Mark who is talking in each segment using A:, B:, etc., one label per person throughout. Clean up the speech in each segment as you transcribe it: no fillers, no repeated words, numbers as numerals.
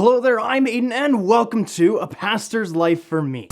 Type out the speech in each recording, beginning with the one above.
A: Hello there, I'm Aiden, and welcome to A Pastor's Life for Me.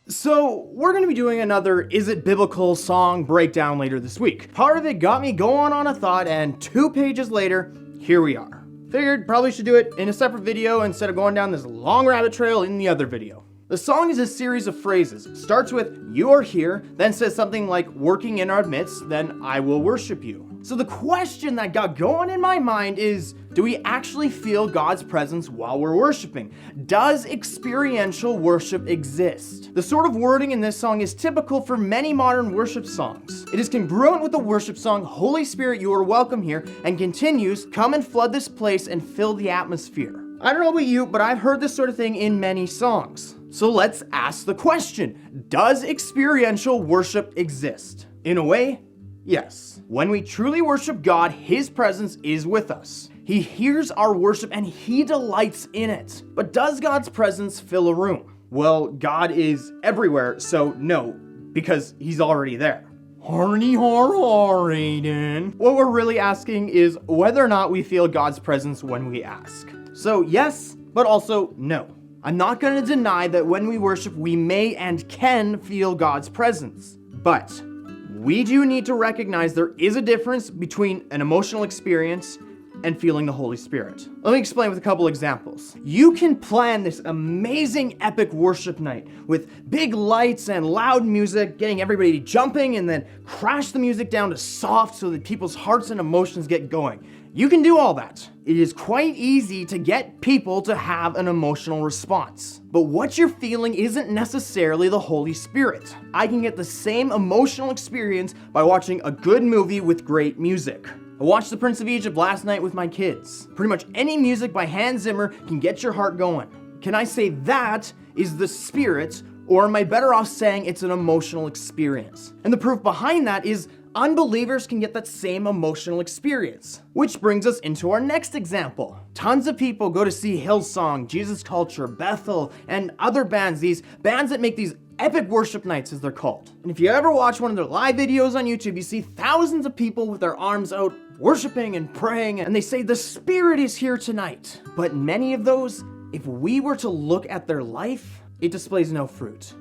A: So, we're going to be doing another Is It Biblical song breakdown later this week. Part of it got me going on a thought, and 2 pages later, here we are. Figured probably should do it in a separate video instead of going down this long rabbit trail in the other video. The song is a series of phrases. It starts with, "You are here," then says something like, "Working in our midst," then, "I will worship you." So the question that got going in my mind is, do we actually feel God's presence while we're worshiping? Does experiential worship exist? The sort of wording in this song is typical for many modern worship songs. It is congruent with the worship song, "Holy Spirit, you are welcome here," and continues, "Come and flood this place and fill the atmosphere." I don't know about you, but I've heard this sort of thing in many songs. So let's ask the question, does experiential worship exist? In a way, yes. When we truly worship God, His presence is with us. He hears our worship and He delights in it. But does God's presence fill a room? Well, God is everywhere, so no, because He's already there. Horny har, Aiden. What we're really asking is whether or not we feel God's presence when we ask. So yes, but also no. I'm not going to deny that when we worship, we may and can feel God's presence. But we do need to recognize there is a difference between an emotional experience and feeling the Holy Spirit. Let me explain with a couple examples. You can plan this amazing epic worship night with big lights and loud music, getting everybody jumping, and then crash the music down to soft so that people's hearts and emotions get going. You can do all that. It is quite easy to get people to have an emotional response. But what you're feeling isn't necessarily the Holy Spirit. I can get the same emotional experience by watching a good movie with great music. I watched The Prince of Egypt last night with my kids. Pretty much any music by Hans Zimmer can get your heart going. Can I say that is the Spirit, or am I better off saying it's an emotional experience? And the proof behind that is unbelievers can get that same emotional experience. Which brings us into our next example. Tons of people go to see Hillsong, Jesus Culture, Bethel, and other bands, these bands that make these epic worship nights as they're called. And if you ever watch one of their live videos on YouTube, you see thousands of people with their arms out worshiping and praying, and they say the Spirit is here tonight. But many of those, if we were to look at their life, it displays no fruit.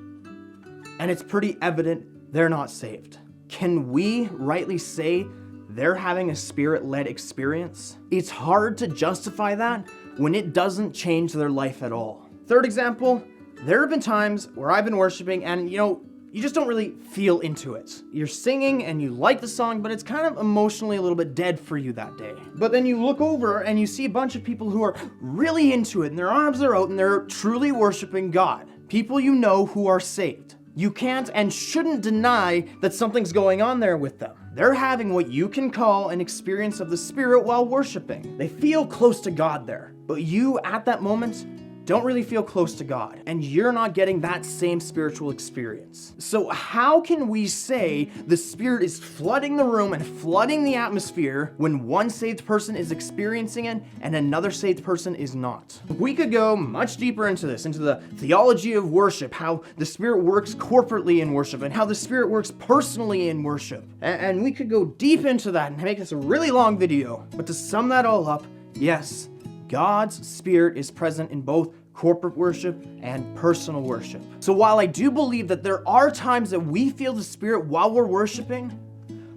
A: And it's pretty evident they're not saved. Can we rightly say they're having a Spirit-led experience? It's hard to justify that when it doesn't change their life at all. Third example, there have been times where I've been worshiping and you just don't really feel into it. You're singing and you like the song, but it's kind of emotionally a little bit dead for you that day. But then you look over and you see a bunch of people who are really into it and their arms are out and they're truly worshiping God. People you know who are saved. You can't and shouldn't deny that something's going on there with them. They're having what you can call an experience of the Spirit while worshiping. They feel close to God there, but you at that moment don't really feel close to God, and you're not getting that same spiritual experience. So how can we say the Spirit is flooding the room and flooding the atmosphere when one saved person is experiencing it and another saved person is not? We could go much deeper into this, into the theology of worship, how the Spirit works corporately in worship, and how the Spirit works personally in worship. And we could go deep into that and make this a really long video. But to sum that all up, yes, God's Spirit is present in both corporate worship and personal worship. So while I do believe that there are times that we feel the Spirit while we're worshiping,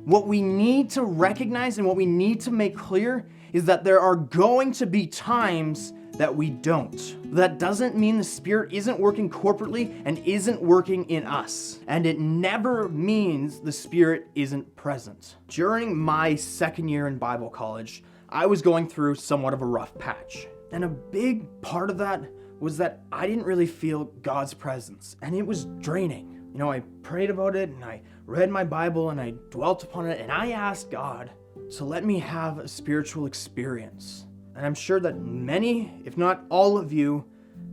A: what we need to recognize and what we need to make clear is that there are going to be times that we don't. That doesn't mean the Spirit isn't working corporately and isn't working in us. And it never means the Spirit isn't present. During my second year in Bible college, I was going through somewhat of a rough patch. And a big part of that was that I didn't really feel God's presence, and it was draining. I prayed about it, and I read my Bible, and I dwelt upon it, and I asked God to let me have a spiritual experience. And I'm sure that many, if not all of you,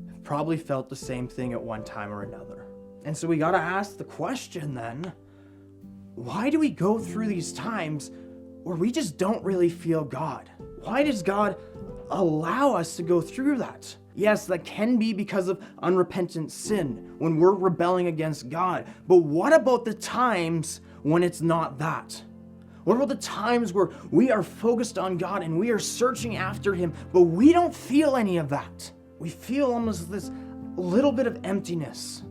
A: have probably felt the same thing at one time or another. And so we gotta ask the question then, why do we go through these times where we just don't really feel God? Why does God allow us to go through that? Yes, that can be because of unrepentant sin, when we're rebelling against God. But what about the times when it's not that? What about the times where we are focused on God and we are searching after Him, but we don't feel any of that? We feel almost this little bit of emptiness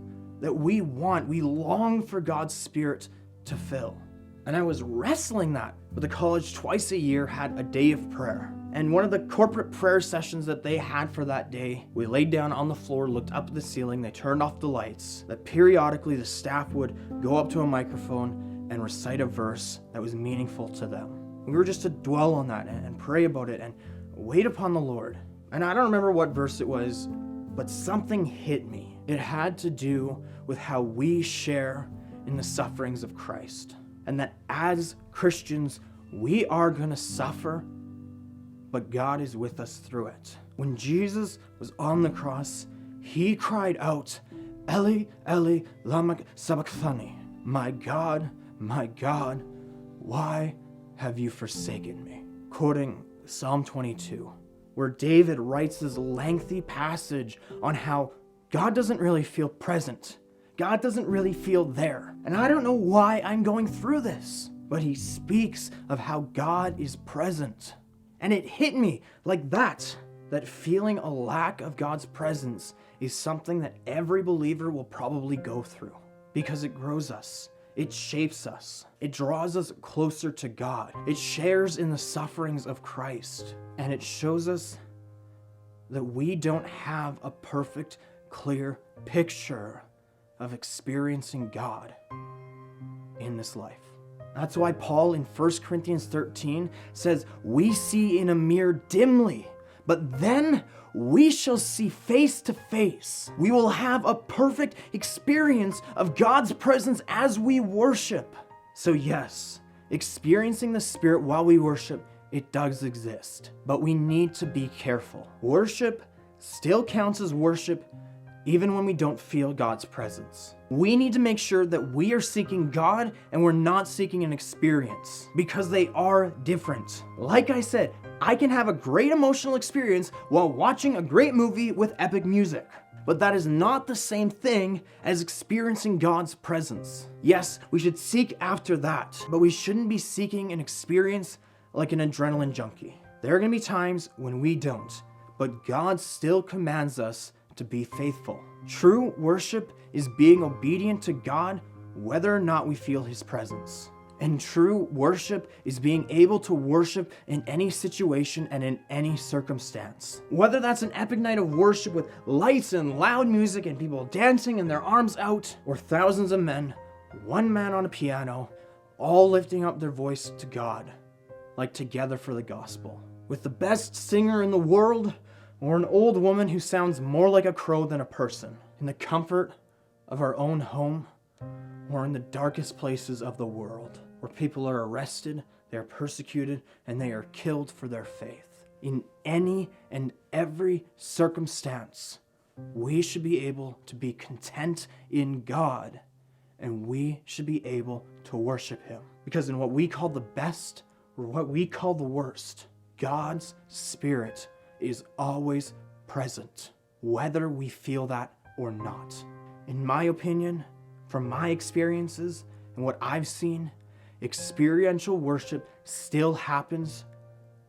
A: that we long for God's Spirit to fill. And I was wrestling that, but the college twice a year had a day of prayer. And one of the corporate prayer sessions that they had for that day, we laid down on the floor, looked up at the ceiling, they turned off the lights, that periodically the staff would go up to a microphone and recite a verse that was meaningful to them. We were just to dwell on that and pray about it and wait upon the Lord. And I don't remember what verse it was, but something hit me. It had to do with how we share in the sufferings of Christ. And that as Christians, we are going to suffer, but God is with us through it. When Jesus was on the cross, He cried out, Eli, Eli, lama sabachthani. My God, why have you forsaken me? Quoting Psalm 22, where David writes this lengthy passage on how God doesn't really feel present. God doesn't really feel there. And I don't know why I'm going through this, but he speaks of how God is present. And it hit me like that feeling a lack of God's presence is something that every believer will probably go through, because it grows us. It shapes us. It draws us closer to God. It shares in the sufferings of Christ. And it shows us that we don't have a perfect, clear picture of experiencing God in this life. That's why Paul in 1 Corinthians 13 says, we see in a mirror dimly, but then we shall see face to face. We will have a perfect experience of God's presence as we worship. So yes, experiencing the Spirit while we worship, it does exist, but we need to be careful. Worship still counts as worship even when we don't feel God's presence. We need to make sure that we are seeking God and we're not seeking an experience, because they are different. Like I said, I can have a great emotional experience while watching a great movie with epic music, but that is not the same thing as experiencing God's presence. Yes, we should seek after that, but we shouldn't be seeking an experience like an adrenaline junkie. There are gonna be times when we don't, but God still commands us to be faithful. True worship is being obedient to God whether or not we feel His presence. And true worship is being able to worship in any situation and in any circumstance. Whether that's an epic night of worship with lights and loud music and people dancing and their arms out, or thousands of men, one man on a piano, all lifting up their voice to God, like Together for the Gospel. With the best singer in the world, or an old woman who sounds more like a crow than a person, in the comfort of our own home, or in the darkest places of the world, where people are arrested, they are persecuted, and they are killed for their faith. In any and every circumstance, we should be able to be content in God, and we should be able to worship Him. Because in what we call the best, or what we call the worst, God's Spirit is always present, whether we feel that or not. In my opinion, from my experiences and what I've seen, experiential worship still happens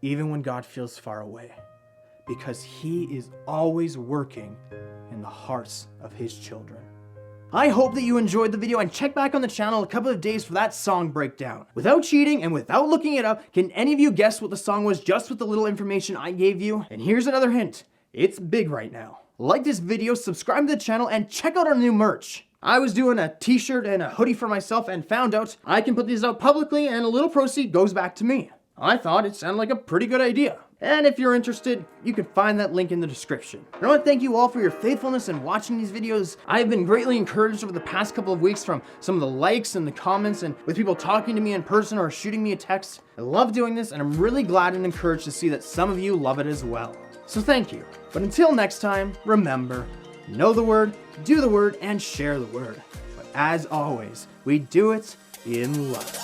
A: even when God feels far away, because He is always working in the hearts of His children. I hope that you enjoyed the video, and check back on the channel a couple of days for that song breakdown. Without cheating and without looking it up, can any of you guess what the song was just with the little information I gave you? And here's another hint. It's big right now. Like this video, subscribe to the channel, and check out our new merch. I was doing a t-shirt and a hoodie for myself and found out I can put these out publicly and a little proceed goes back to me. I thought it sounded like a pretty good idea. And if you're interested, you can find that link in the description. I want to thank you all for your faithfulness in watching these videos. I've been greatly encouraged over the past couple of weeks from some of the likes and the comments, and with people talking to me in person or shooting me a text. I love doing this, and I'm really glad and encouraged to see that some of you love it as well. So thank you. But until next time, remember, know the word, do the word, and share the word. But as always, we do it in love.